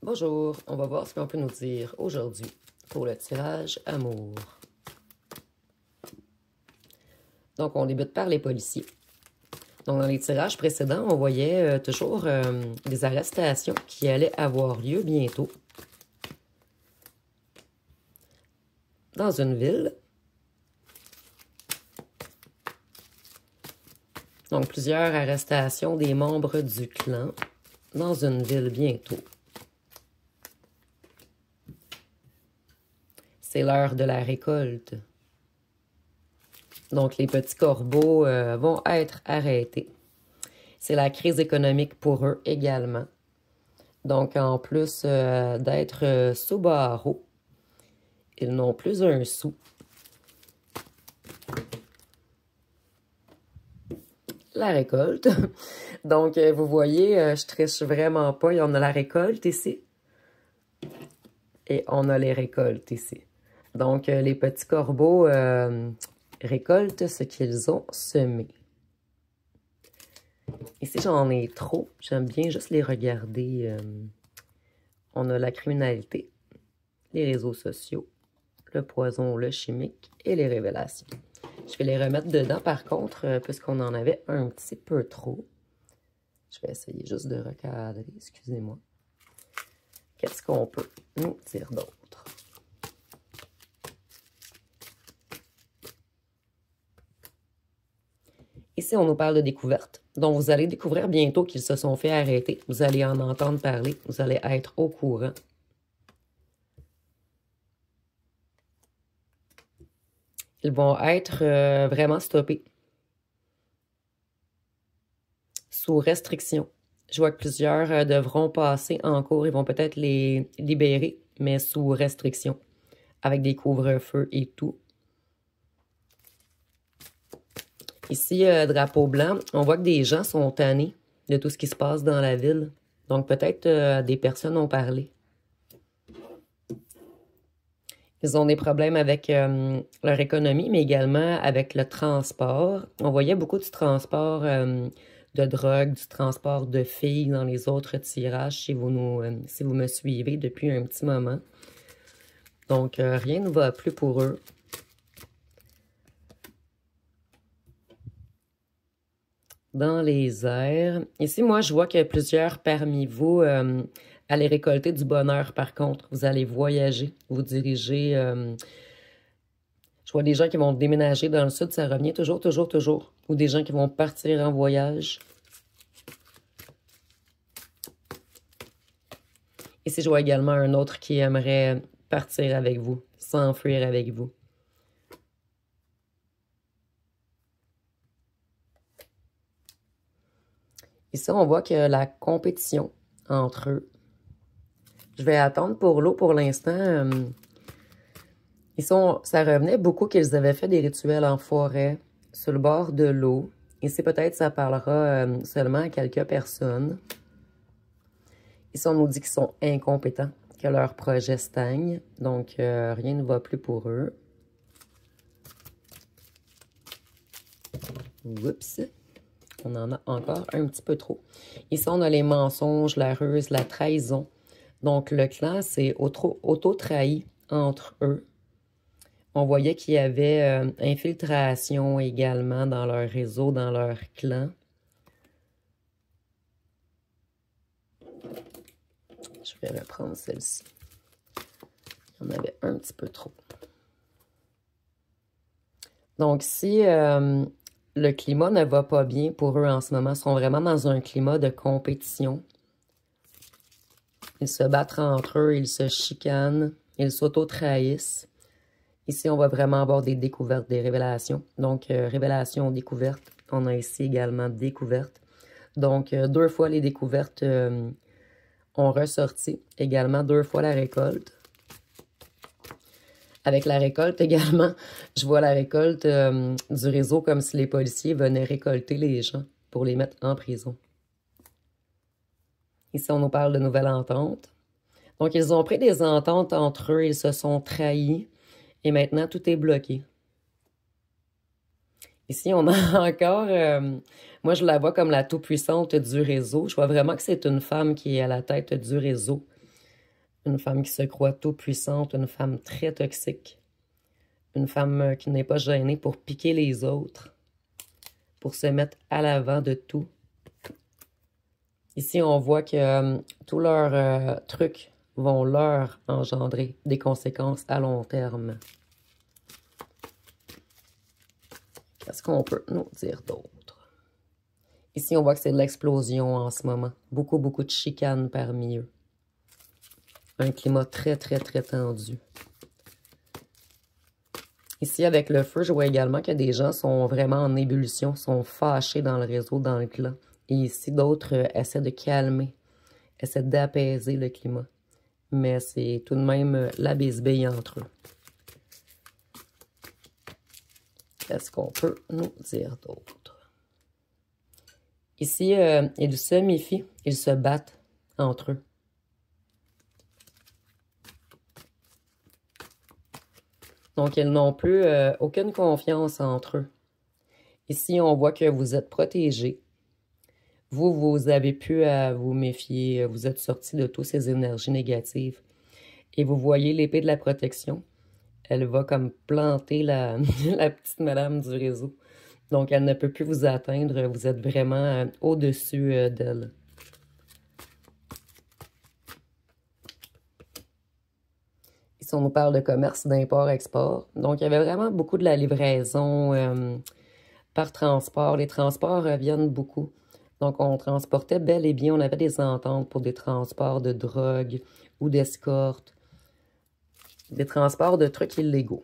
Bonjour, on va voir ce qu'on peut nous dire aujourd'hui pour le tirage amour. Donc, on débute par les policiers. Donc, dans les tirages précédents, on voyait toujours des arrestations qui allaient avoir lieu bientôt dans une ville. Donc, plusieurs arrestations des membres du clan dans une ville bientôt. C'est l'heure de la récolte. Donc, les petits corbeaux vont être arrêtés. C'est la crise économique pour eux également. Donc, en plus d'être sous barreau, ils n'ont plus un sou. La récolte. Donc, vous voyez, je triche vraiment pas. On a la récolte ici. Et on a les récoltes ici. Donc, les petits corbeaux récoltent ce qu'ils ont semé. Ici, j'en ai trop. J'aime bien juste les regarder. On a la criminalité, les réseaux sociaux, le poison, le chimique et les révélations. Je vais les remettre dedans, par contre, puisqu'on en avait un petit peu trop. Je vais essayer juste de recadrer, excusez-moi. Qu'est-ce qu'on peut nous dire d'autre? Ici, on nous parle de découverte. Donc, vous allez découvrir bientôt qu'ils se sont fait arrêter. Vous allez en entendre parler. Vous allez être au courant. Ils vont être vraiment stoppés. Sous restriction. Je vois que plusieurs devront passer en cours. Ils vont peut-être les libérer, mais sous restriction. Avec des couvre-feux et tout. Ici, drapeau blanc, on voit que des gens sont tannés de tout ce qui se passe dans la ville. Donc, peut-être des personnes ont parlé. Ils ont des problèmes avec leur économie, mais également avec le transport. On voyait beaucoup du transport de drogue, du transport de filles dans les autres tirages, si vous me suivez depuis un petit moment. Donc, rien ne va plus pour eux. Dans les airs. Ici, moi, je vois que plusieurs parmi vous allez récolter du bonheur, par contre. Vous allez voyager, vous diriger. Je vois des gens qui vont déménager dans le sud, ça revient toujours, toujours, toujours. Ou des gens qui vont partir en voyage. Ici, je vois également un autre qui aimerait partir avec vous, s'enfuir avec vous. Ici, on voit que la compétition entre eux. Je vais attendre pour l'eau pour l'instant. Ça revenait beaucoup qu'ils avaient fait des rituels en forêt, sur le bord de l'eau. Ici, peut-être, ça parlera seulement à quelques personnes. Ici, on nous dit qu'ils sont incompétents, que leur projet stagne. Donc, rien ne va plus pour eux. Oups! On en a encore un petit peu trop. Ici, on a les mensonges, la ruse, la trahison. Donc, le clan s'est auto-trahi entre eux. On voyait qu'il y avait infiltration également dans leur réseau, dans leur clan. Je vais reprendre celle-ci. Il y en avait un petit peu trop. Donc, si le climat ne va pas bien pour eux en ce moment, ils sont vraiment dans un climat de compétition. Ils se battent entre eux, ils se chicanent, ils s'auto-trahissent. Ici, on va vraiment avoir des découvertes, des révélations. Donc, révélation, découverte. On a ici également découverte. Donc, 2 fois les découvertes ont ressorti. Également 2 fois la récolte. Avec la récolte également, je vois la récolte du réseau comme si les policiers venaient récolter les gens pour les mettre en prison. Ici, on nous parle de nouvelles ententes. Donc, ils ont pris des ententes entre eux, ils se sont trahis. Et maintenant, tout est bloqué. Ici, on a encore... moi, je la vois comme la tout-puissante du réseau. Je vois vraiment que c'est une femme qui est à la tête du réseau. Une femme qui se croit tout puissante, une femme très toxique. Une femme qui n'est pas gênée pour piquer les autres, pour se mettre à l'avant de tout. Ici, on voit que tous leurs trucs vont leur engendrer des conséquences à long terme. Qu'est-ce qu'on peut nous dire d'autre? Ici, on voit que c'est de l'explosion en ce moment. Beaucoup, beaucoup de chicanes parmi eux. Un climat très, très, très tendu. Ici, avec le feu, je vois également que des gens sont vraiment en ébullition, sont fâchés dans le réseau, dans le clan. Et ici, d'autres essaient de calmer, essaient d'apaiser le climat. Mais c'est tout de même la bisbille entre eux. Qu'est-ce qu'on peut nous dire d'autre? Ici, ils se méfient, ils se battent entre eux. Donc, ils n'ont plus aucune confiance entre eux. Ici, on voit que vous êtes protégés. Vous avez pu à vous méfier. Vous êtes sortis de toutes ces énergies négatives. Et vous voyez l'épée de la protection. Elle va comme planter la, la petite madame du réseau. Donc, elle ne peut plus vous atteindre. Vous êtes vraiment au-dessus d'elle. Ici, on nous parle de commerce d'import-export. Donc, il y avait vraiment beaucoup de la livraison par transport. Les transports reviennent beaucoup. Donc, on transportait bel et bien, on avait des ententes pour des transports de drogue ou d'escorte, des transports de trucs illégaux.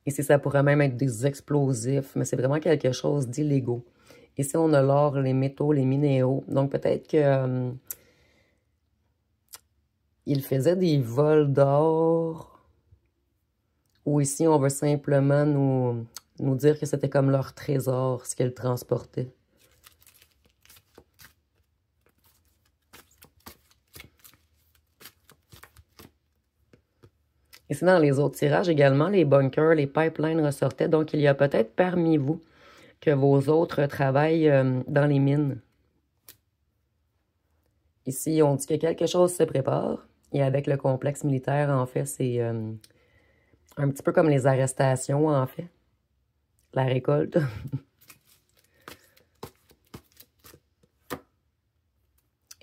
Ici, ça pourrait même être des explosifs, mais c'est vraiment quelque chose d'illégaux. Ici, on a l'or, les métaux, les minéraux. Donc, peut-être que il faisait des vols d'or. Ou ici, on veut simplement nous dire que c'était comme leur trésor, ce qu'elles transportaient. Ici, dans les autres tirages également, les bunkers, les pipelines ressortaient. Donc, il y a peut-être parmi vous que vos autres travaillent dans les mines. Ici, on dit que quelque chose se prépare. Et avec le complexe militaire, en fait, c'est un petit peu comme les arrestations, en fait. La récolte.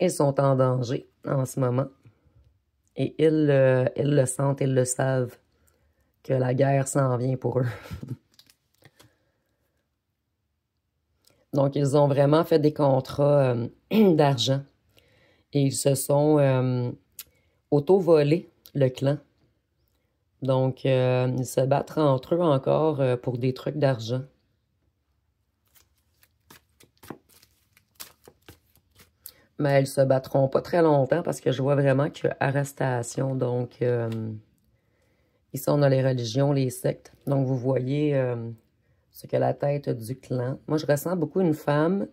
Ils sont en danger en ce moment. Et ils le sentent, ils le savent, que la guerre s'en vient pour eux. Donc, ils ont vraiment fait des contrats d'argent. Et ils se sont auto-volés, le clan. Donc, ils se battent entre eux encore pour des trucs d'argent. Mais ils se battront pas très longtemps parce que je vois vraiment que arrestation. Donc, ici, on a les religions, les sectes. Donc, vous voyez ce que la tête du clan. Moi, je ressens beaucoup une femme,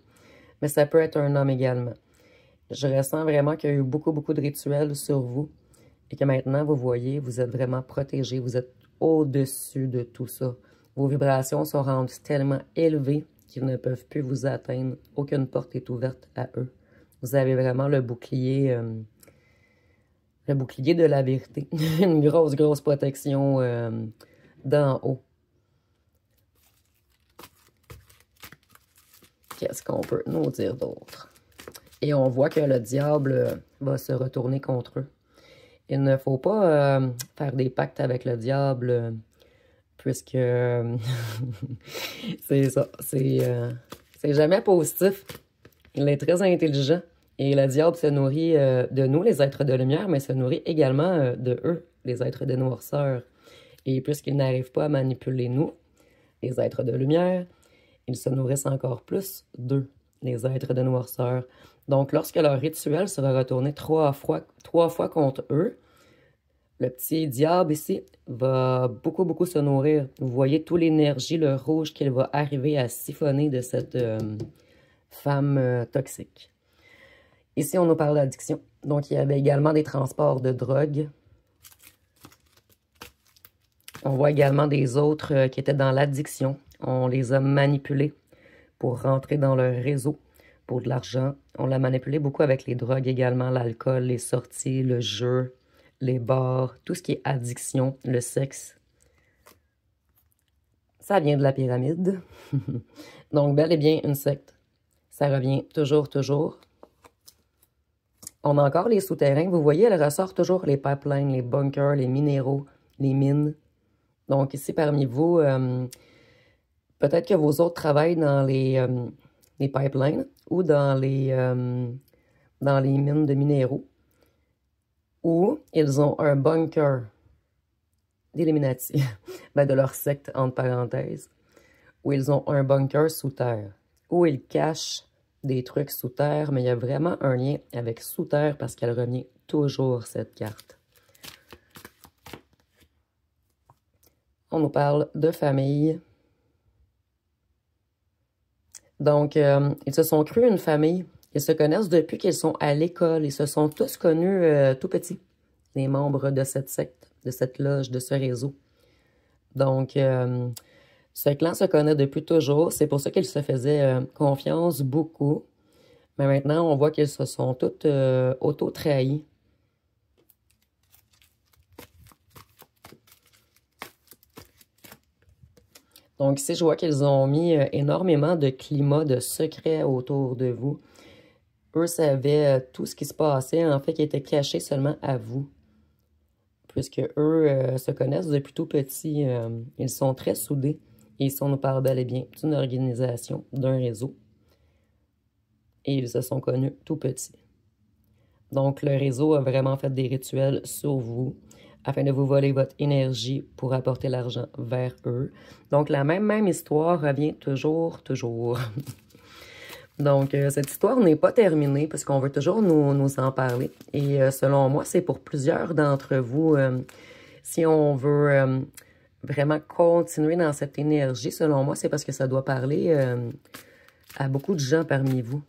mais ça peut être un homme également. Je ressens vraiment qu'il y a eu beaucoup, beaucoup de rituels sur vous. Et que maintenant, vous voyez, vous êtes vraiment protégés. Vous êtes au-dessus de tout ça. Vos vibrations sont rendues tellement élevées qu'ils ne peuvent plus vous atteindre. Aucune porte est ouverte à eux. Vous avez vraiment le bouclier de la vérité. Une grosse, grosse protection d'en haut. Qu'est-ce qu'on peut nous dire d'autre? Et on voit que le diable va se retourner contre eux. Il ne faut pas faire des pactes avec le diable, puisque c'est ça. C'est jamais positif. Il est très intelligent. Et le diable se nourrit de nous, les êtres de lumière, mais se nourrit également de eux, les êtres de noirceur. Et puisqu'ils n'arrivent pas à manipuler nous, les êtres de lumière, ils se nourrissent encore plus d'eux, les êtres de noirceur. Donc, lorsque leur rituel sera retourné trois fois contre eux, le petit diable ici va beaucoup, beaucoup se nourrir. Vous voyez toute l'énergie, le rouge qu'il va arriver à siphonner de cette femme toxique. Ici, on nous parle d'addiction. Donc, il y avait également des transports de drogue. On voit également des autres qui étaient dans l'addiction. On les a manipulés pour rentrer dans leur réseau. pour de l'argent. On l'a manipulé beaucoup avec les drogues également, l'alcool, les sorties, le jeu, les bars, tout ce qui est addiction, le sexe. Ça vient de la pyramide. Donc, bel et bien une secte. Ça revient toujours, toujours. On a encore les souterrains. Vous voyez, elle ressort toujours les pipelines, les bunkers, les minéraux, les mines. Donc, ici, parmi vous, peut-être que vos autres travaillent dans les pipelines ou dans les mines de minéraux. Ou ils ont un bunker d'Illuminati, ben de leur secte, entre parenthèses, où ils ont un bunker sous terre, où ils cachent des trucs sous terre, mais il y a vraiment un lien avec sous terre parce qu'elle revient toujours, cette carte. On nous parle de famille. Donc, ils se sont crus une famille. Ils se connaissent depuis qu'ils sont à l'école. Ils se sont tous connus tout petits, les membres de cette secte, de cette loge, de ce réseau. Donc, ce clan se connaît depuis toujours. C'est pour ça qu'ils se faisaient confiance beaucoup. Mais maintenant, on voit qu'ils se sont tous auto-trahis. Donc ici, je vois qu'ils ont mis énormément de climat, de secrets autour de vous. Eux savaient tout ce qui se passait, en fait, qui était caché seulement à vous. Puisque eux se connaissent depuis tout petit. Ils sont très soudés. Et ici, on nous parle bel et bien d'une organisation, d'un réseau. Et ils se sont connus tout petits. Donc, le réseau a vraiment fait des rituels sur vous afin de vous voler votre énergie pour apporter l'argent vers eux. Donc, la même histoire revient toujours, toujours. Donc, cette histoire n'est pas terminée parce qu'on veut toujours nous en parler. Et selon moi, c'est pour plusieurs d'entre vous, si on veut vraiment continuer dans cette énergie, selon moi, c'est parce que ça doit parler à beaucoup de gens parmi vous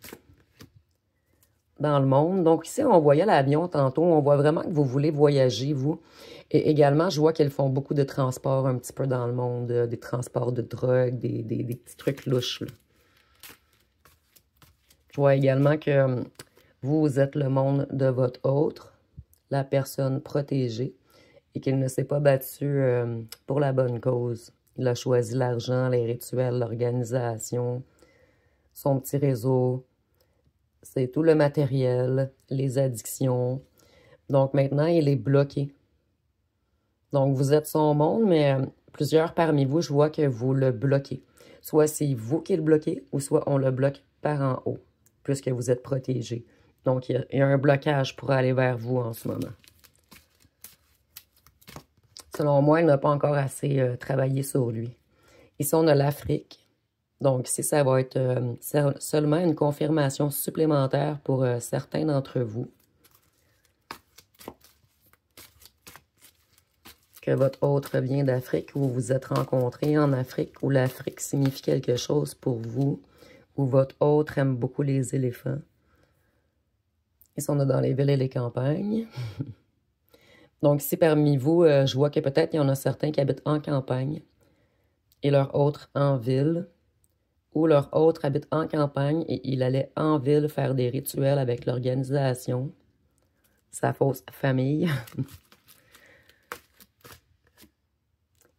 dans le monde. Donc ici, on voyait l'avion tantôt. On voit vraiment que vous voulez voyager, vous. Et également, je vois qu'ils font beaucoup de transports un petit peu dans le monde, des transports de drogue, des petits trucs louches, là. Je vois également que vous êtes le monde de votre autre, la personne protégée, et qu'il ne s'est pas battu pour la bonne cause. Il a choisi l'argent, les rituels, l'organisation, son petit réseau. C'est tout le matériel, les addictions. Donc maintenant, il est bloqué. Donc vous êtes son monde, mais plusieurs parmi vous, je vois que vous le bloquez. Soit c'est vous qui le bloquez, ou soit on le bloque par en haut, puisque vous êtes protégé. Donc il y a un blocage pour aller vers vous en ce moment. Selon moi, il n'a pas encore assez travaillé sur lui. Ici, on a l'Afrique. Donc, ici, ça va être seulement une confirmation supplémentaire pour certains d'entre vous. Que votre autre vient d'Afrique, ou vous vous êtes rencontrés en Afrique, ou l'Afrique signifie quelque chose pour vous, ou votre autre aime beaucoup les éléphants. Ici, on est dans les villes et les campagnes. Donc, ici, parmi vous, je vois que peut-être il y en a certains qui habitent en campagne et leur autre en ville. Ou leur autre habite en campagne et il allait en ville faire des rituels avec l'organisation, sa fausse famille.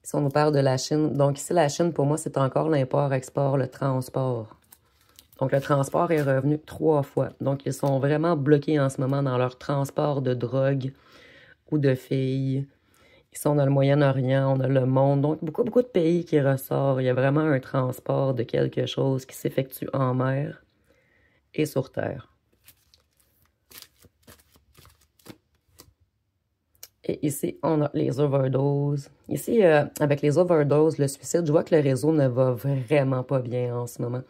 Ici, on nous parle de la Chine. Donc ici, la Chine, pour moi, c'est encore l'import-export, le transport. Donc le transport est revenu 3 fois. Donc ils sont vraiment bloqués en ce moment dans leur transport de drogue ou de filles. Ici, on a le Moyen-Orient, on a le monde. Donc, beaucoup de pays qui ressortent. Il y a vraiment un transport de quelque chose qui s'effectue en mer et sur terre. Et ici, on a les overdoses. Ici, avec les overdoses, le suicide, je vois que le réseau ne va vraiment pas bien en ce moment.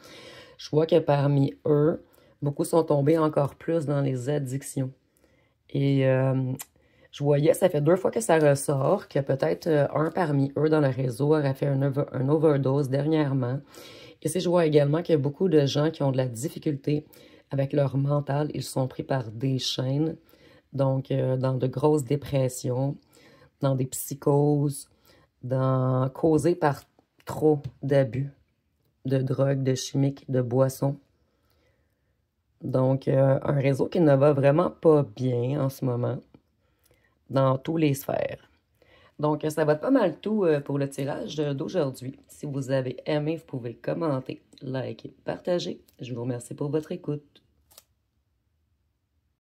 Je vois que parmi eux, beaucoup sont tombés encore plus dans les addictions. Et je voyais, ça fait 2 fois que ça ressort, que peut-être un parmi eux dans le réseau aurait fait un overdose dernièrement. Et si je vois également qu'il y a beaucoup de gens qui ont de la difficulté avec leur mental, ils sont pris par des chaînes, donc dans de grosses dépressions, dans des psychoses, causées par trop d'abus de drogue, de chimiques, de boissons. Donc, un réseau qui ne va vraiment pas bien en ce moment, dans tous les sphères. Donc, ça va être pas mal tout pour le tirage d'aujourd'hui. Si vous avez aimé, vous pouvez commenter, liker, partager. Je vous remercie pour votre écoute.